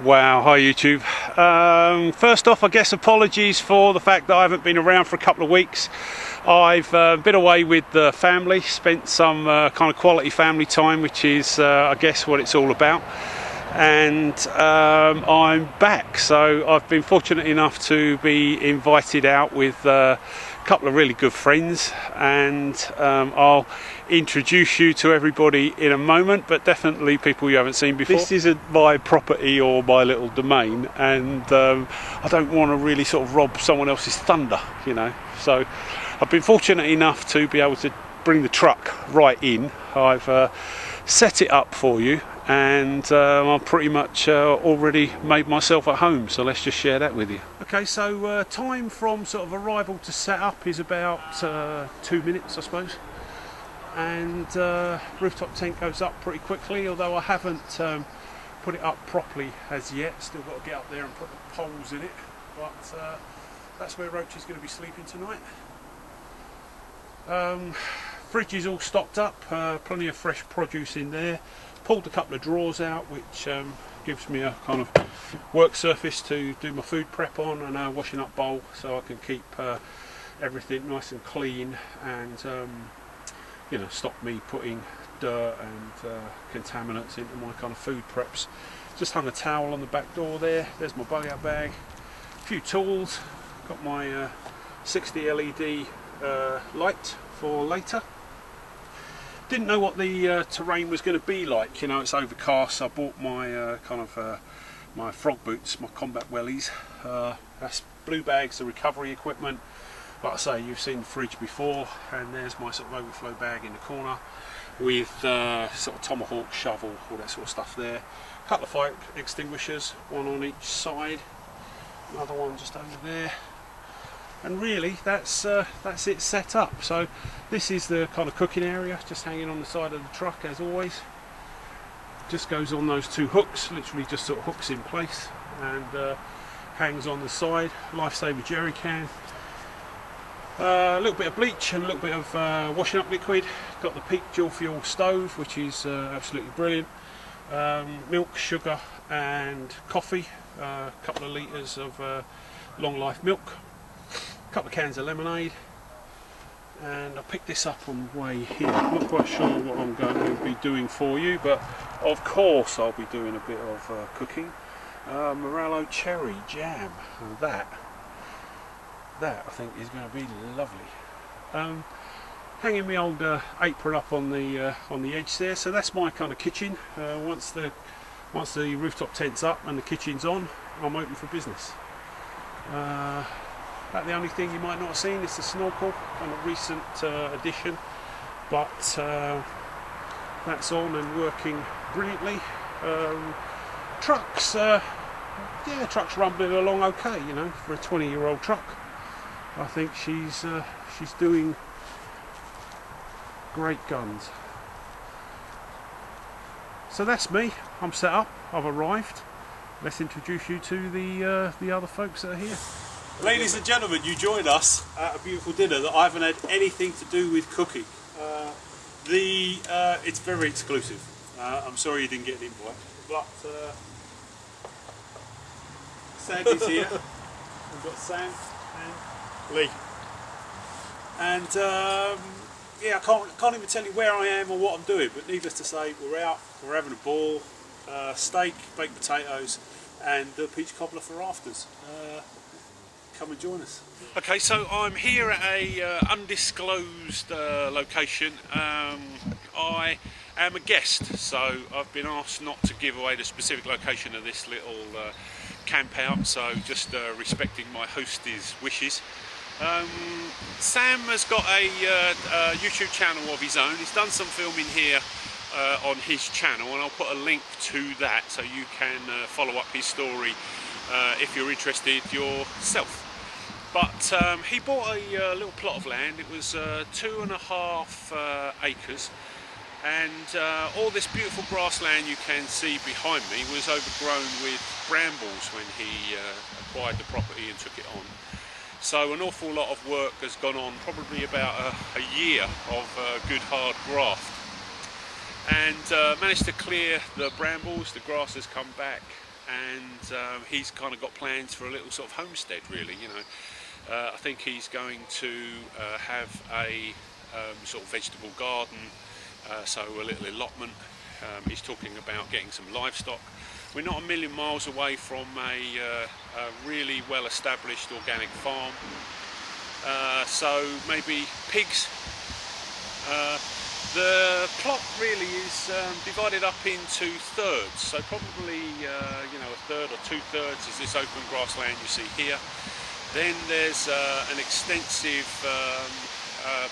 Wow, hi YouTube. First off, I guess apologies for the fact that I haven't been around for a couple of weeks. I've been away with the family, spent some kind of quality family time, which is I guess what it's all about. And I'm back, so I've been fortunate enough to be invited out with a couple of really good friends, and I'll introduce you to everybody in a moment, but definitely people you haven't seen before. This isn't my property or my little domain, and I don't want to really sort of rob someone else's thunder, you know. So I've been fortunate enough to be able to bring the truck right in. I've set it up for you, and I've pretty much already made myself at home, so let's just share that with you. Okay, so time from sort of arrival to set up is about 2 minutes, I suppose, and rooftop tent goes up pretty quickly, although I haven't put it up properly as yet. Still got to get up there and put the poles in it, but that's where Roach is going to be sleeping tonight. Fridge is all stocked up, plenty of fresh produce in there. Pulled a couple of drawers out, which gives me a kind of work surface to do my food prep on, and a washing up bowl, so I can keep everything nice and clean, and you know, stop me putting dirt and contaminants into my kind of food preps. Just hung a towel on the back door there. There's my bug out bag, a few tools, got my 60 LED light for later. Didn't know what the terrain was going to be like. You know, it's overcast. I bought my my frog boots, my combat wellies. That's blue bags, the recovery equipment. Like I say, you've seen the fridge before, and there's my sort of overflow bag in the corner with sort of tomahawk, shovel, all that sort of stuff there. A couple of fire extinguishers, one on each side, another one just over there. And really, that's it set up. So this is the kind of cooking area, just hanging on the side of the truck as always. Just goes on those two hooks, literally just sort of hooks in place, and hangs on the side. Lifesaver jerry can. A little bit of bleach and a little bit of washing up liquid. Got the Peak dual fuel stove, which is absolutely brilliant. Milk, sugar and coffee. A couple of litres of long life milk. Couple of cans of lemonade, and I picked this up on the way here. I'm not quite sure what I'm going to be doing for you, but of course I'll be doing a bit of cooking. Morello cherry jam, and that I think is going to be lovely. Hanging my old apron up on the edge there, so that's my kind of kitchen. Once the rooftop tent's up and the kitchen's on, I'm open for business. About the only thing you might not have seen is the snorkel, kind of recent addition, but that's on and working brilliantly. Truck's rumbling along okay, you know, for a 20-year-old truck. I think she's doing great guns. So that's me. I'm set up. I've arrived. Let's introduce you to the other folks that are here. Ladies and gentlemen, you joined us at a beautiful dinner that I haven't had anything to do with cooking. It's very exclusive. I'm sorry you didn't get an invite, but Sandy's here. We've got Sam and Lee. And yeah, I can't even tell you where I am or what I'm doing, but needless to say, we're out, we're having a ball, steak, baked potatoes, and the peach cobbler for afters. Come and join us. Okay, so I'm here at a undisclosed location. I am a guest, so I've been asked not to give away the specific location of this little camp out, so just respecting my host's wishes. Sam has got a YouTube channel of his own. He's done some filming here on his channel, and I'll put a link to that so you can follow up his story if you're interested yourself. But he bought a little plot of land. It was 2.5 acres, and all this beautiful grassland you can see behind me was overgrown with brambles when he acquired the property and took it on. So an awful lot of work has gone on, probably about a year of good hard graft, and managed to clear the brambles. The grass has come back, and he's kind of got plans for a little sort of homestead, really. You know, I think he's going to have a sort of vegetable garden, so a little allotment. He's talking about getting some livestock. We're not a million miles away from a really well established organic farm, so maybe pigs. The plot really is divided up into thirds, so probably you know, a third or 2/3 is this open grassland you see here. Then there's an extensive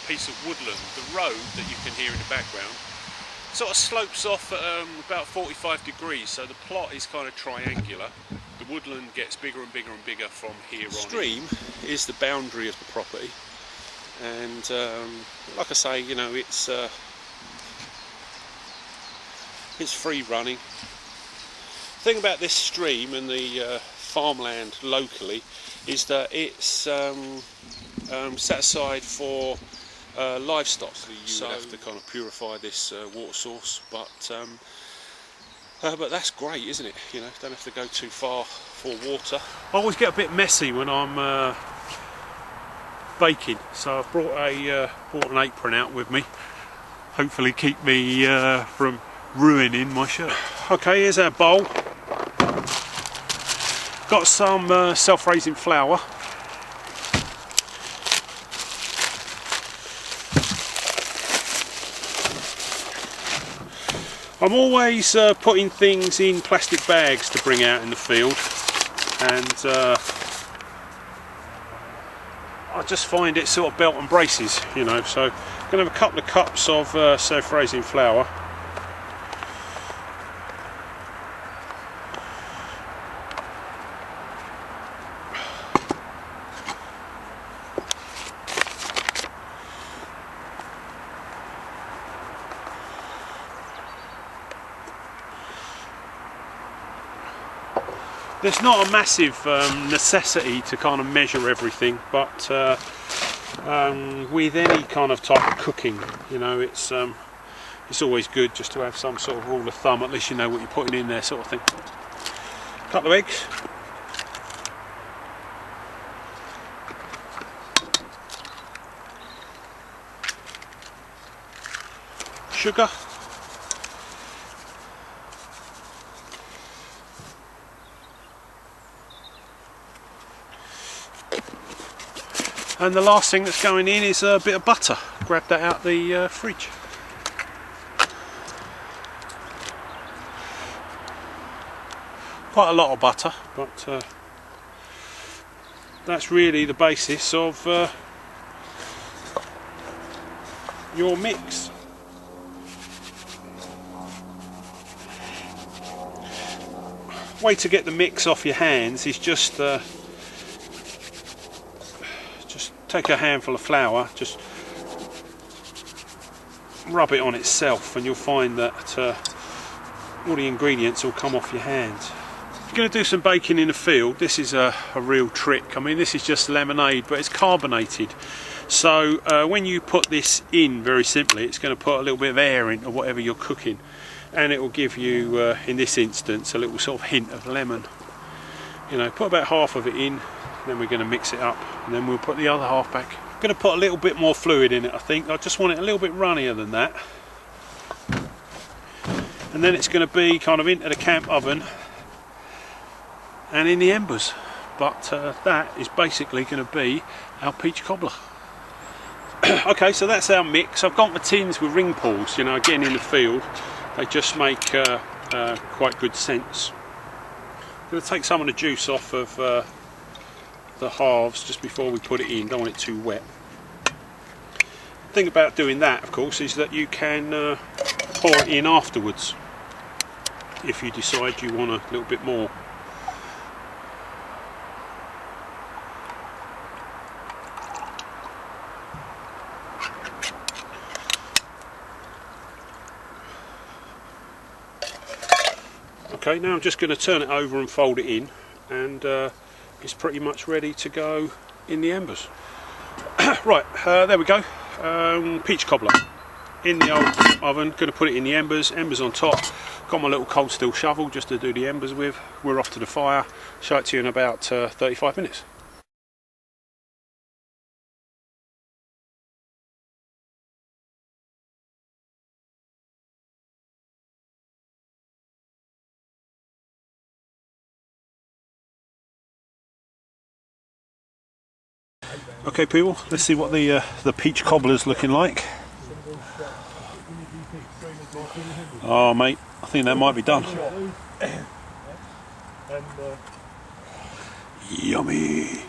piece of woodland. The road that you can hear in the background sort of slopes off at about 45 degrees, so the plot is kind of triangular. The woodland gets bigger and bigger and bigger from here on. The stream is the boundary of the property, and like I say, you know, it's free running. The thing about this stream and the farmland locally is that it's set aside for livestock, so you have to kind of purify this water source, but that's great, isn't it? You know, don't have to go too far for water. I always get a bit messy when I'm baking, so I've brought an apron out with me, hopefully keep me from ruining my shirt. Okay, here's our bowl. Got some self-raising flour. I'm always putting things in plastic bags to bring out in the field, and I just find it sort of belt and braces, you know. So I'm going to have a couple of cups of self-raising flour. There's not a massive necessity to kind of measure everything, but with any kind of type of cooking, you know, it's always good just to have some sort of rule of thumb. At least you know what you're putting in there, sort of thing. Couple of eggs. Sugar. And the last thing that's going in is a bit of butter. Grab that out the fridge. Quite a lot of butter, but that's really the basis of your mix. Way to get the mix off your hands is just take a handful of flour, just rub it on itself, and you'll find that all the ingredients will come off your hands. If you're going to do some baking in the field, this is a real trick. I mean, this is just lemonade, but it's carbonated. So when you put this in, very simply, it's going to put a little bit of air into whatever you're cooking, and it will give you, in this instance, a little sort of hint of lemon. You know, put about half of it in. Then we're going to mix it up, and then we'll put the other half back. I'm going to put a little bit more fluid in it, I think. I just want it a little bit runnier than that. And then it's going to be kind of into the camp oven and in the embers. But that is basically going to be our peach cobbler. Okay, so that's our mix. I've got my tins with ring pulls, you know, again in the field. They just make quite good sense. I'm going to take some of the juice off of the halves just before we put it in. Don't want it too wet. The thing about doing that, of course, is that you can pour it in afterwards if you decide you want a little bit more. Okay, now I'm just going to turn it over and fold it in, and it's pretty much ready to go in the embers. Right, there we go. Peach cobbler in the old oven. Going to put it in the embers. Embers on top. got my little cold steel shovel just to do the embers with. We're off to the fire. Show it to you in about 35 minutes. Okay people, let's see what the peach cobbler's looking like. Oh mate, I think that might be done. Yummy.